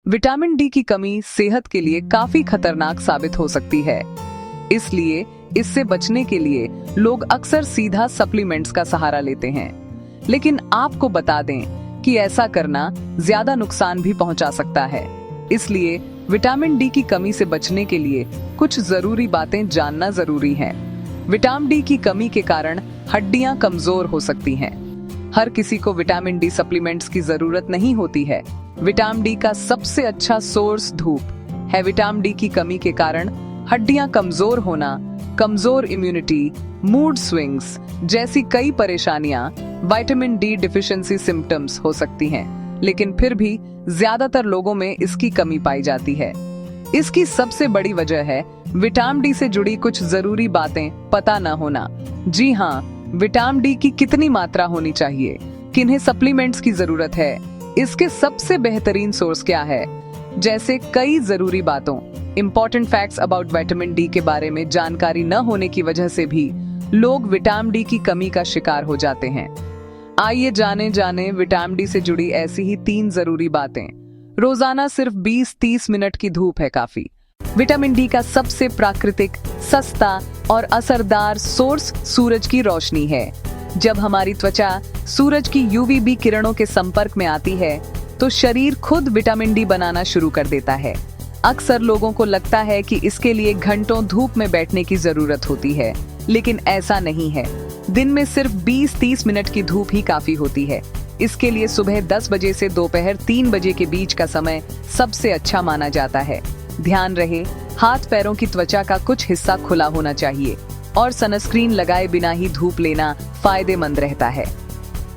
Vitamin D की कमी सेहत के लिए काफी खतरनाक साबित हो सकती है। इसलिए इससे बचने के लिए लोग अक्सर सीधा सप्लीमेंट्स का सहारा लेते हैं। लेकिन आपको बता दें कि ऐसा करना ज्यादा नुकसान भी पहुंचा सकता है। इसलिए विटामिन डी की कमी से बचने के लिए कुछ जरूरी बातें जानना जरूरी है। विटामिन डी की कमी के कारण हड्डियां कमजोर हो सकती हैं। हर किसी को विटामिन डी सप्लीमेंट्स की जरूरत नहीं होती है। विटामिन डी का सबसे अच्छा सोर्स धूप है। विटामिन डी की कमी के कारण हड्डियां कमजोर होना, कमजोर इम्यूनिटी, मूड स्विंग्स जैसी कई परेशानियां विटामिन डी डिफिशियंसी सिम्टम्स हो सकती हैं। लेकिन फिर भी ज्यादातर लोगों में इसकी कमी पाई जाती है। इसकी सबसे बड़ी वजह है विटामिन डी से जुड़ी कुछ जरूरी बातें पता न होना। जी हाँ, विटामिन डी की कितनी मात्रा होनी चाहिए, किन्हें सप्लीमेंट्स की जरूरत है, इसके सबसे बेहतरीन सोर्स क्या है, जैसे कई जरूरी बातों important facts about vitamin D के बारे में जानकारी न होने की वजह से भी लोग विटामिन डी की कमी का शिकार हो जाते हैं। आइए जाने विटामिन डी से जुड़ी ऐसी ही 3 जरूरी बातें। रोजाना सिर्फ 20-30 मिनट की धूप है काफी। विटामिन डी का सबसे प्राकृतिक, सस्ता और असरदार सोर्स सूरज की रोशनी है। जब हमारी त्वचा सूरज की यूवीबी किरणों के संपर्क में आती है तो शरीर खुद विटामिन डी बनाना शुरू कर देता है। अक्सर लोगों को लगता है कि इसके लिए घंटों धूप में बैठने की जरूरत होती है, लेकिन ऐसा नहीं है। दिन में सिर्फ 20-30 मिनट की धूप ही काफी होती है। इसके लिए सुबह 10 बजे से दोपहर 3 बजे के बीच का समय सबसे अच्छा माना जाता है। ध्यान रहे, हाथ पैरों की त्वचा का कुछ हिस्सा खुला होना चाहिए और सनस्क्रीन लगाए बिना ही धूप लेना फायदेमंद रहता है।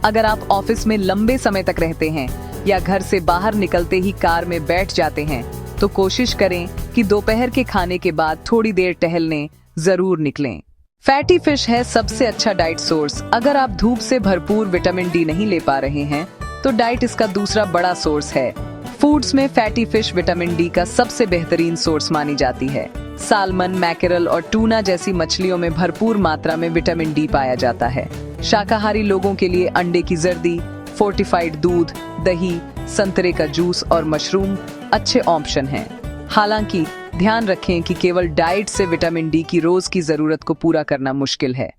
अगर आप ऑफिस में लंबे समय तक रहते हैं या घर से बाहर निकलते ही कार में बैठ जाते हैं तो कोशिश करें कि दोपहर के खाने के बाद थोड़ी देर टहलने जरूर निकलें। फैटी फिश है सबसे अच्छा डाइट सोर्स। अगर आप धूप से भरपूर विटामिन डी नहीं ले पा रहे हैं तो डाइट इसका दूसरा बड़ा सोर्स है। फूड्स में फैटी फिश विटामिन डी का सबसे बेहतरीन सोर्स मानी जाती है। सालमन, मैकेरल और टूना जैसी मछलियों में भरपूर मात्रा में विटामिन डी पाया जाता है। शाकाहारी लोगों के लिए अंडे की जर्दी, फोर्टिफाइड दूध, दही, संतरे का जूस और मशरूम अच्छे ऑप्शन हैं। हालांकि ध्यान रखें कि केवल डाइट से विटामिन डी की रोज की जरूरत को पूरा करना मुश्किल है।